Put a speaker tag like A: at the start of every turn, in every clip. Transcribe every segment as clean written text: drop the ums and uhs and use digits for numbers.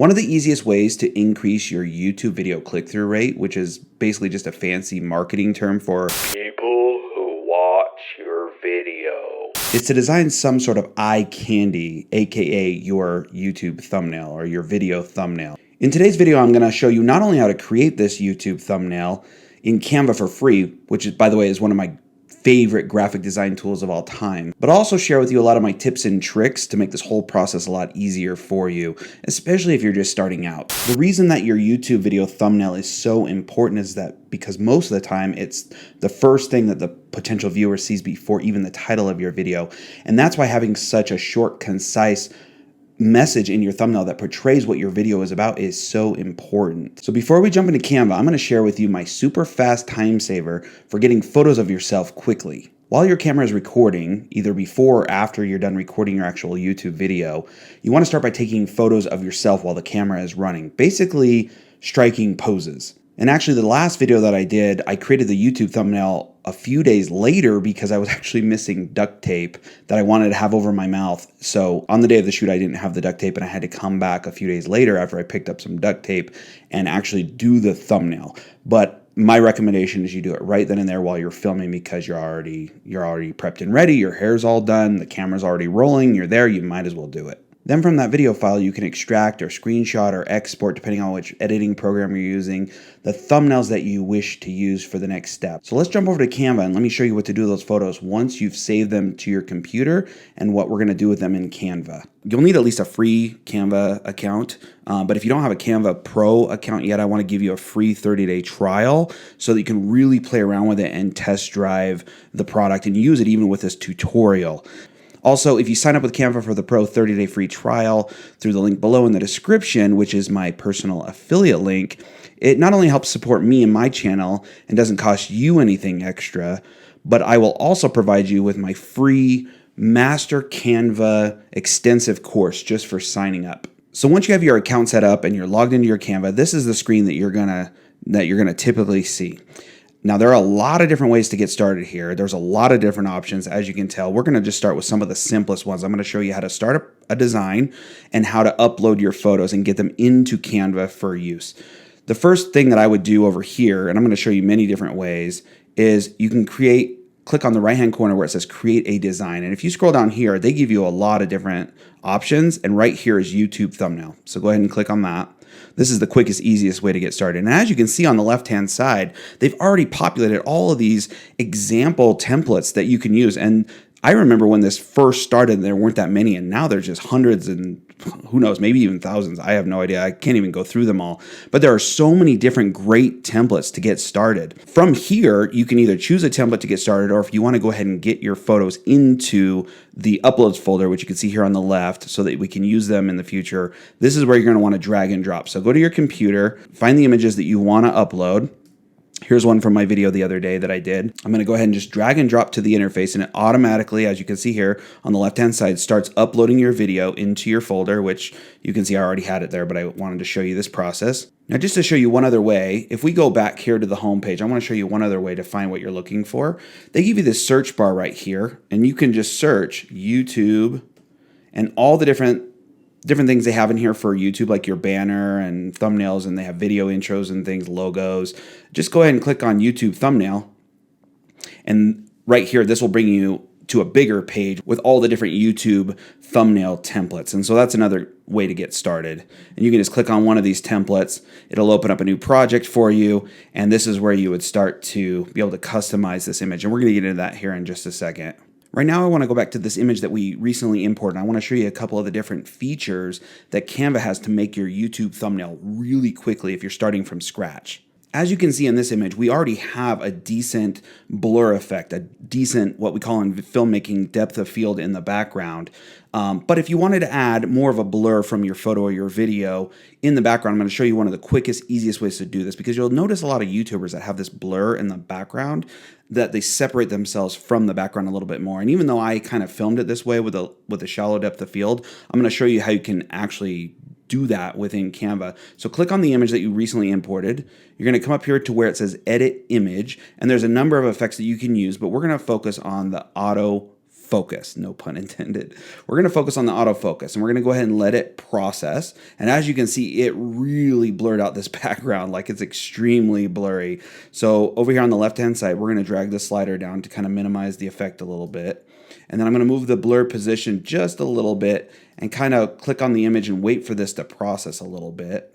A: One of the easiest ways to increase your YouTube video click-through rate, which is basically just a fancy marketing term for
B: people who watch your video,
A: is to design some sort of eye candy, aka your YouTube thumbnail or your video thumbnail. In today's video, I'm going to show you not only how to create this YouTube thumbnail in Canva for free, which is, by the way, is one of my favorite graphic design tools of all time, but I'll also share with you a lot of my tips and tricks to make this whole process a lot easier for you, especially if you're just starting out. The reason that your YouTube video thumbnail is so important is that because most of the time it's the first thing that the potential viewer sees before even the title of your video. And that's why having such a short, concise message in your thumbnail that portrays what your video is about is so important. So before we jump into Canva, I'm going to share with you my super fast time saver for getting photos of yourself quickly. While your camera is recording, either before or after you're done recording your actual YouTube video, you want to start by taking photos of yourself while the camera is running, basically striking poses. And actually the last video that I did, I created the YouTube thumbnail a few days later because I was actually missing duct tape that I wanted to have over my mouth. So on the day of the shoot, I didn't have the duct tape and I had to come back a few days later after I picked up some duct tape and actually do the thumbnail. But my recommendation is you do it right then and there while you're filming because you're already prepped and ready, your hair's all done, the camera's already rolling, you're there, you might as well do it. Then from that video file, you can extract or screenshot or export, depending on which editing program you're using, the thumbnails that you wish to use for the next step. So let's jump over to Canva and let me show you what to do with those photos once you've saved them to your computer and what we're going to do with them in Canva. You'll need at least a free Canva account, but if you don't have a Canva Pro account yet, I want to give you a free 30-day trial so that you can really play around with it and test drive the product and use it even with this tutorial. Also, if you sign up with Canva for the Pro 30-day free trial through the link below in the description, which is my personal affiliate link, it not only helps support me and my channel and doesn't cost you anything extra, but I will also provide you with my free Master Canva extensive course just for signing up. So once you have your account set up and you're logged into your Canva, this is the screen that you're gonna typically see. Now, there are a lot of different ways to get started here. There's a lot of different options, as you can tell. We're going to just start with some of the simplest ones. I'm going to show you how to start a design and how to upload your photos and get them into Canva for use. The first thing that I would do over here, and I'm going to show you many different ways, is you can click on the right-hand corner where it says Create a Design. And if you scroll down here, they give you a lot of different options, and right here is YouTube Thumbnail. So go ahead and click on that. This is the quickest, easiest way to get started. And as you can see on the left-hand side, they've already populated all of these example templates that you can use. And I remember when this first started, there weren't that many, and now there's just hundreds and who knows, maybe even thousands. I have no idea. I can't even go through them all. But there are so many different great templates to get started. From here, you can either choose a template to get started, or if you want to go ahead and get your photos into the uploads folder, which you can see here on the left, so that we can use them in the future, this is where you're going to want to drag and drop. So go to your computer, find the images that you want to upload. Here's one from my video the other day that I did. I'm going to go ahead and just drag and drop to the interface, and it automatically, as you can see here on the left-hand side, starts uploading your video into your folder, which you can see I already had it there, but I wanted to show you this process. Now, just to show you one other way, if we go back here to the home page, I want to show you one other way to find what you're looking for. They give you this search bar right here, and you can just search YouTube and all the different things they have in here for YouTube, like your banner and thumbnails, and they have video intros and things, logos. Just go ahead and click on YouTube thumbnail. And right here, this will bring you to a bigger page with all the different YouTube thumbnail templates. And so that's another way to get started. And you can just click on one of these templates. It'll open up a new project for you. And this is where you would start to be able to customize this image. And we're going to get into that here in just a second. Right now, I want to go back to this image that we recently imported. I want to show you a couple of the different features that Canva has to make your YouTube thumbnail really quickly if you're starting from scratch. As you can see in this image, we already have a decent blur effect, a decent, what we call in filmmaking, depth of field in the background. But if you wanted to add more of a blur from your photo or your video in the background, I'm going to show you one of the quickest, easiest ways to do this, because you'll notice a lot of YouTubers that have this blur in the background, that they separate themselves from the background a little bit more. And even though I kind of filmed it this way with a shallow depth of field, I'm going to show you how you can actually do that within Canva. So click on the image that you recently imported. You're going to come up here to where it says Edit Image, and there's a number of effects that you can use, but we're going to focus on the auto focus, no pun intended. We're going to focus on the autofocus, and we're going to go ahead and let it process. And as you can see, it really blurred out this background, like it's extremely blurry. So over here on the left-hand side, we're going to drag the slider down to kind of minimize the effect a little bit. And then I'm going to move the blur position just a little bit and kind of click on the image and wait for this to process a little bit.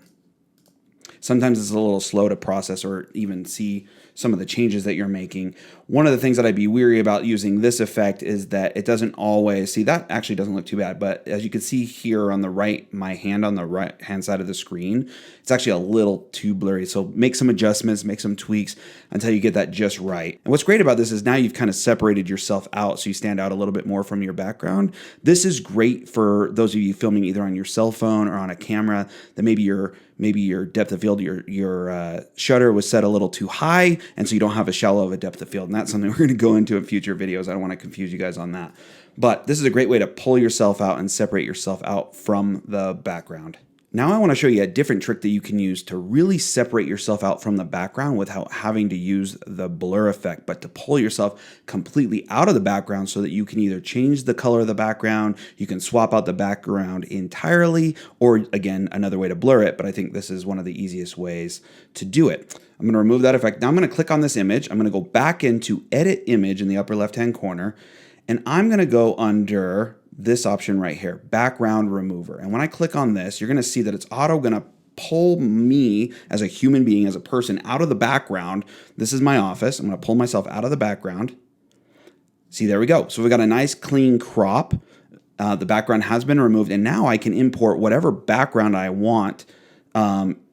A: Sometimes it's a little slow to process or even see some of the changes that you're making. One of the things that I'd be weary about using this effect is that it doesn't always, see that actually doesn't look too bad, but as you can see here on the right, my hand on the right hand side of the screen, it's actually a little too blurry. So make some adjustments, make some tweaks until you get that just right. And what's great about this is now you've kind of separated yourself out so you stand out a little bit more from your background. This is great for those of you filming either on your cell phone or on a camera that maybe your depth of field, your shutter was set a little too high, and so you don't have as shallow of a depth of field. And that's something we're going to go into in future videos. I don't want to confuse you guys on that. But this is a great way to pull yourself out and separate yourself out from the background. Now I want to show you a different trick that you can use to really separate yourself out from the background without having to use the blur effect, but to pull yourself completely out of the background so that you can either change the color of the background, you can swap out the background entirely, or again, another way to blur it, but I think this is one of the easiest ways to do it. I'm going to remove that effect. Now I'm going to click on this image. I'm going to go back into Edit Image in the upper left-hand corner, and I'm going to go under this option right here, background remover. And when I click on this, you're going to see that it's auto going to pull me as a human being, as a person, out of the background. This is my office. I'm going to pull myself out of the background. See, there we go. So we've got a nice clean crop. The background has been removed, and now I can import whatever background I want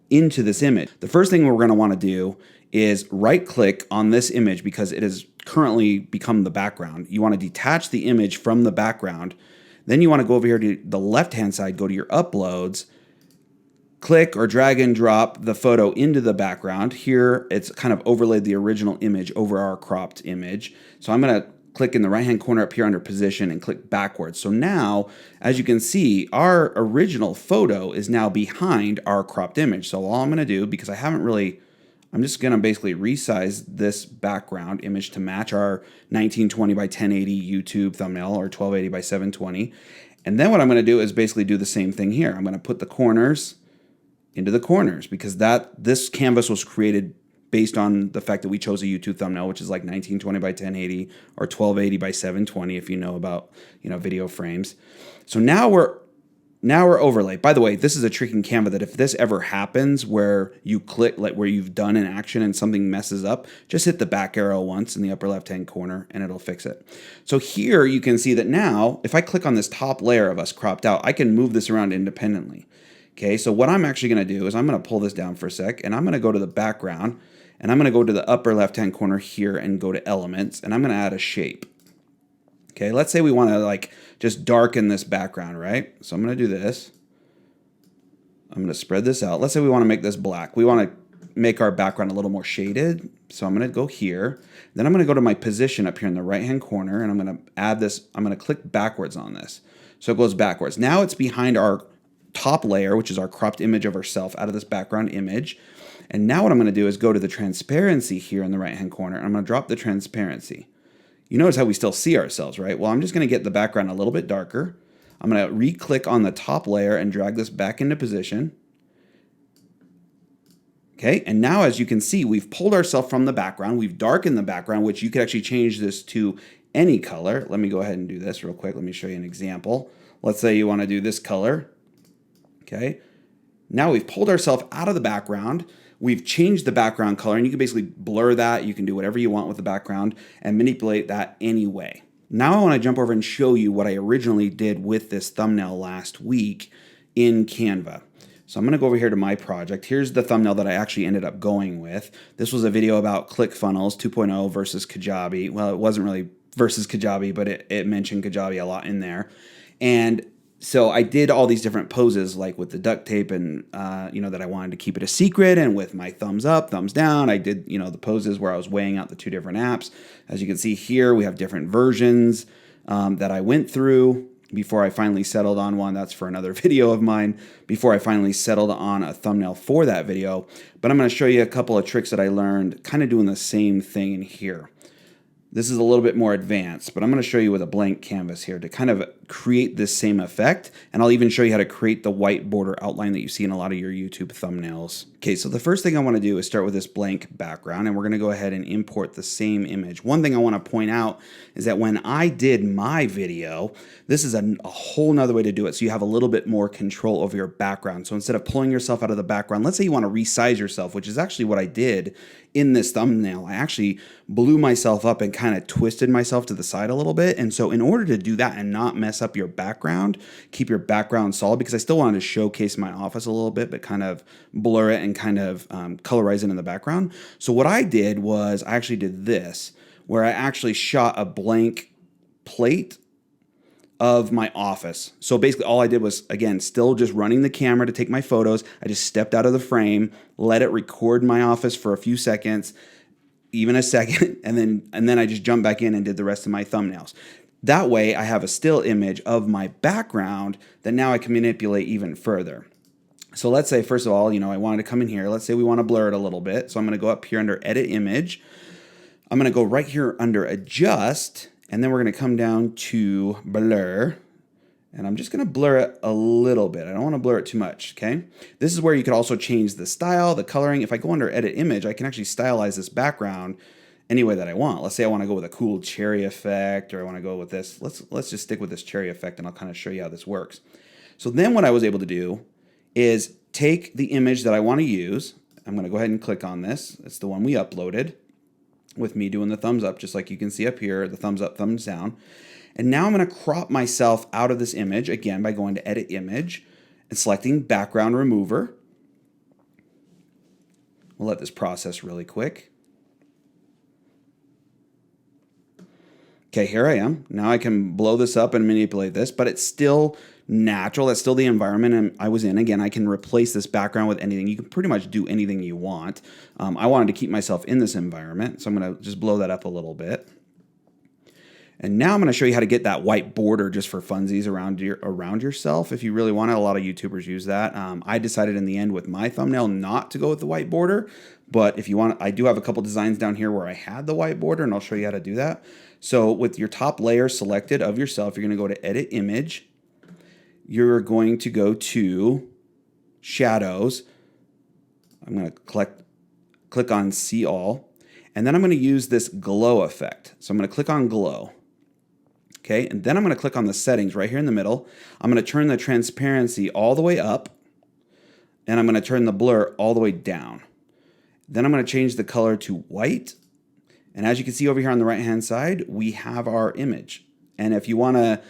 A: into this image. The first thing we're going to want to do is right click on this image because it has currently become the background. You want to detach the image from the background. Then you want to go over here to the left-hand side, go to your uploads, click or drag and drop the photo into the background. Here, it's kind of overlaid the original image over our cropped image. So I'm going to click in the right-hand corner up here under position and click backwards. So now, as you can see, our original photo is now behind our cropped image. So all I'm going to do, because I'm just going to basically resize this background image to match our 1920 by 1080 YouTube thumbnail or 1280 by 720. And then what I'm going to do is basically do the same thing here. I'm going to put the corners into the corners because this canvas was created based on the fact that we chose a YouTube thumbnail, which is like 1920 by 1080 or 1280 by 720 if you know about video frames. So now we're overlaid. By the way, this is a trick in Canva that if this ever happens where you click, like where you've done an action and something messes up, just hit the back arrow once in the upper left-hand corner and it'll fix it. So here you can see that now, if I click on this top layer of us cropped out, I can move this around independently. Okay, so what I'm actually going to do is I'm going to pull this down for a sec and I'm going to go to the background and I'm going to go to the upper left-hand corner here and go to elements and I'm going to add a shape. Okay, let's say we want to just darken this background, right? So I'm going to do this. I'm going to spread this out. Let's say we want to make this black. We want to make our background a little more shaded. So I'm going to go here. Then I'm going to go to my position up here in the right-hand corner, and I'm going to add this. I'm going to click backwards on this. So it goes backwards. Now it's behind our top layer, which is our cropped image of ourselves out of this background image. And now what I'm going to do is go to the transparency here in the right-hand corner, and I'm going to drop the transparency. You notice how we still see ourselves, right? Well, I'm just going to get the background a little bit darker. I'm going to re-click on the top layer and drag this back into position. Okay, and now as you can see, we've pulled ourselves from the background. We've darkened the background, which you could actually change this to any color. Let me go ahead and do this real quick. Let me show you an example. Let's say you want to do this color. Okay, now we've pulled ourselves out of the background. We've changed the background color, and you can basically blur that. You can do whatever you want with the background and manipulate that anyway. Now I want to jump over and show you what I originally did with this thumbnail last week in Canva. So I'm going to go over here to my project. Here's the thumbnail that I actually ended up going with. This was a video about ClickFunnels 2.0 versus Kajabi. Well, it wasn't really versus Kajabi, but it mentioned Kajabi a lot in there. And so I did all these different poses, like with the duct tape and, that I wanted to keep it a secret, and with my thumbs up, thumbs down. I did, the poses where I was weighing out the two different apps. As you can see here, we have different versions that I went through before I finally settled on one. That's for another video of mine, before I finally settled on a thumbnail for that video. But I'm going to show you a couple of tricks that I learned kind of doing the same thing in here. This is a little bit more advanced, but I'm going to show you with a blank canvas here to kind of create this same effect. And I'll even show you how to create the white border outline that you see in a lot of your YouTube thumbnails. Okay, so the first thing I want to do is start with this blank background, and we're going to go ahead and import the same image. One thing I want to point out is that when I did my video, this is a whole nother way to do it. So you have a little bit more control over your background. So instead of pulling yourself out of the background, let's say you want to resize yourself, which is actually what I did in this thumbnail. I actually blew myself up and kind of twisted myself to the side a little bit. And so in order to do that and not mess up your background, keep your background solid, because I still wanted to showcase my office a little bit, but kind of blur it and kind of colorize it in the background. So what I did was I actually did this, where I actually shot a blank plate of my office. So basically all I did was, again, still just running the camera to take my photos. I just stepped out of the frame, let it record my office for a few seconds, even a second, and then I just jumped back in and did the rest of my thumbnails. That way I have a still image of my background that now I can manipulate even further. So let's say, first of all, I wanted to come in here. Let's say we want to blur it a little bit. So I'm going to go up here under Edit Image. I'm going to go right here under Adjust, and then we're going to come down to Blur. And I'm just going to blur it a little bit. I don't want to blur it too much, okay? This is where you could also change the style, the coloring. If I go under Edit Image, I can actually stylize this background any way that I want. Let's say I want to go with a cool cherry effect, or I want to go with this. Let's just stick with this cherry effect, and I'll kind of show you how this works. So then what I was able to do is take the image that I want to use. I'm going to go ahead and click on this. It's the one we uploaded with me doing the thumbs up, just like you can see up here, the thumbs up, thumbs down. And now I'm going to crop myself out of this image, again, by going to Edit Image and selecting Background Remover. We'll let this process really quick. Okay, here I am. Now I can blow this up and manipulate this, but it's still natural. That's still the environment I was in. Again, I can replace this background with anything. You can pretty much do anything you want. I wanted to keep myself in this environment, so I'm going to just blow that up a little bit. And now I'm going to show you how to get that white border just for funsies around yourself. If you really want it, a lot of YouTubers use that. I decided in the end with my thumbnail not to go with the white border, but if you want, I do have a couple designs down here where I had the white border, and I'll show you how to do that. So with your top layer selected of yourself, you're going to go to Edit Image. You're going to go to Shadows. I'm going to click on See All, and then I'm going to use this glow effect. So I'm going to click on Glow. Okay, and then I'm going to click on the settings right here in the middle. I'm going to turn the transparency all the way up, and I'm going to turn the blur all the way down. Then I'm going to change the color to white. And as you can see over here on the right-hand side, we have our image. And if you want to,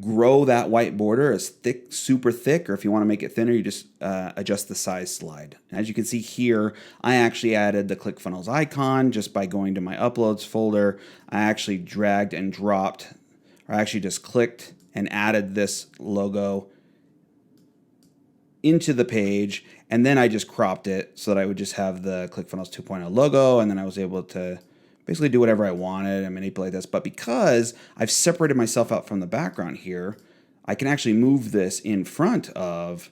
A: grow that white border as thick, super thick, or if you want to make it thinner, you just adjust the size slide. And as you can see here, I actually added the ClickFunnels icon just by going to my Uploads folder. I actually dragged and dropped, or I actually just clicked and added this logo into the page, and then I just cropped it so that I would just have the ClickFunnels 2.0 logo, and then I was able to basically do whatever I wanted and manipulate this. But because I've separated myself out from the background here, I can actually move this in front of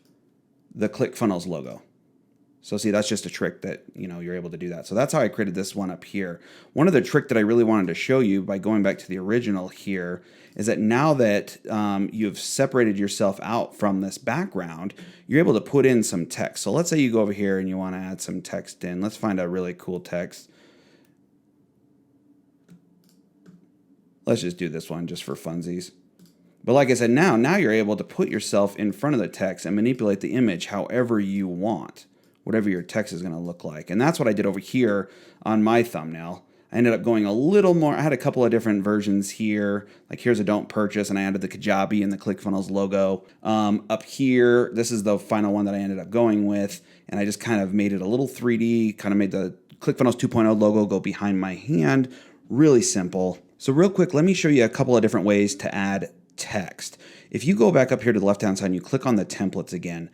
A: the ClickFunnels logo. So see, that's just a trick that, you're able to do that. So that's how I created this one up here. One other trick that I really wanted to show you by going back to the original here is that now that you've separated yourself out from this background, you're able to put in some text. So let's say you go over here and you want to add some text in. Let's find a really cool text. Let's just do this one just for funsies. But like I said, now you're able to put yourself in front of the text and manipulate the image however you want, whatever your text is going to look like. And that's what I did over here on my thumbnail. I ended up going a little more. I had a couple of different versions here. Like here's a don't purchase, and I added the Kajabi and the ClickFunnels logo. Up here, this is the final one that I ended up going with, and I just kind of made it a little 3D, kind of made the ClickFunnels 2.0 logo go behind my hand. Really simple. So real quick, let me show you a couple of different ways to add text. If you go back up here to the left-hand side and you click on the templates again,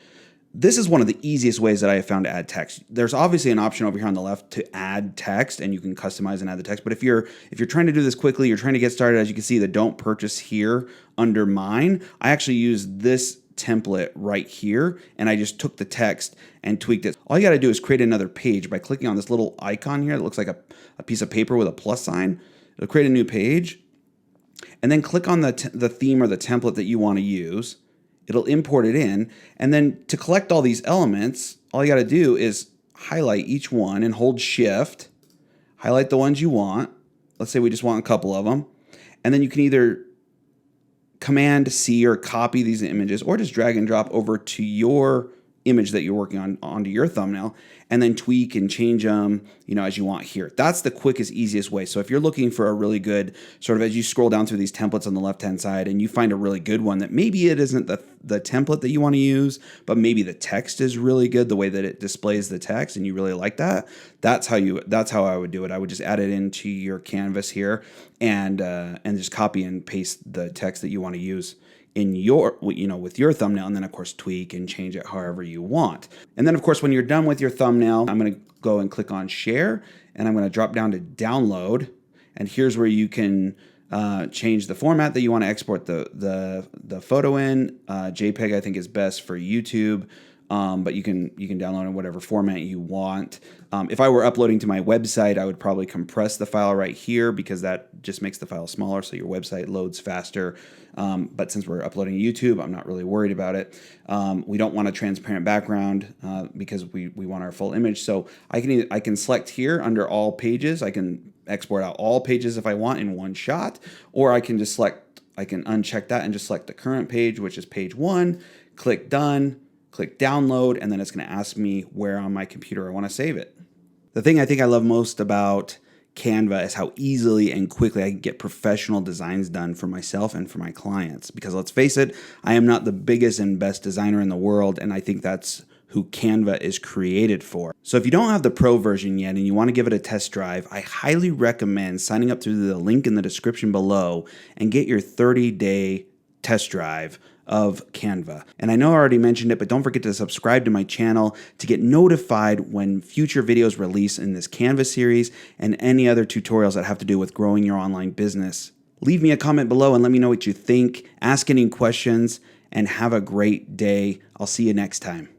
A: this is one of the easiest ways that I have found to add text. There's obviously an option over here on the left to add text, and you can customize and add the text. But if you're trying to do this quickly, you're trying to get started, as you can see, the don't purchase here under mine, I actually use this template right here, and I just took the text and tweaked it. All you got to do is create another page by clicking on this little icon here that looks like a piece of paper with a plus sign. It'll create a new page, and then click on the theme or the template that you want to use. It'll import it in, and then to collect all these elements, all you got to do is highlight each one and hold Shift, highlight the ones you want. Let's say we just want a couple of them, and then you can either Command C or copy these images, or just drag and drop over to your image that you're working on onto your thumbnail, and then tweak and change them, as you want here. That's the quickest, easiest way. So if you're looking for a really good sort of, as you scroll down through these templates on the left-hand side and you find a really good one that maybe it isn't the template that you want to use, but maybe the text is really good, the way that it displays the text, and you really like that, that's how I would do it. I would just add it into your canvas here and just copy and paste the text that you want to use in your, with your thumbnail, and then of course tweak and change it however you want. And then of course, when you're done with your thumbnail, I'm going to go and click on share, and I'm going to drop down to download. And here's where you can change the format that you want to export the photo in. JPEG I think is best for YouTube. But you can download in whatever format you want. If I were uploading to my website, I would probably compress the file right here, because that just makes the file smaller so your website loads faster. But since we're uploading to YouTube, I'm not really worried about it. We don't want a transparent background because we want our full image. So I can select here under all pages. I can export out all pages if I want in one shot, or I can uncheck that and just select the current page, which is page 1, click done, click download, and then it's going to ask me where on my computer I want to save it. The thing I think I love most about Canva is how easily and quickly I can get professional designs done for myself and for my clients. Because let's face it, I am not the biggest and best designer in the world, and I think that's who Canva is created for. So if you don't have the Pro version yet and you want to give it a test drive, I highly recommend signing up through the link in the description below and get your 30-day test drive of Canva. And I know I already mentioned it, but don't forget to subscribe to my channel to get notified when future videos release in this Canva series and any other tutorials that have to do with growing your online business. Leave me a comment below and let me know what you think. Ask any questions, and have a great day. I'll see you next time.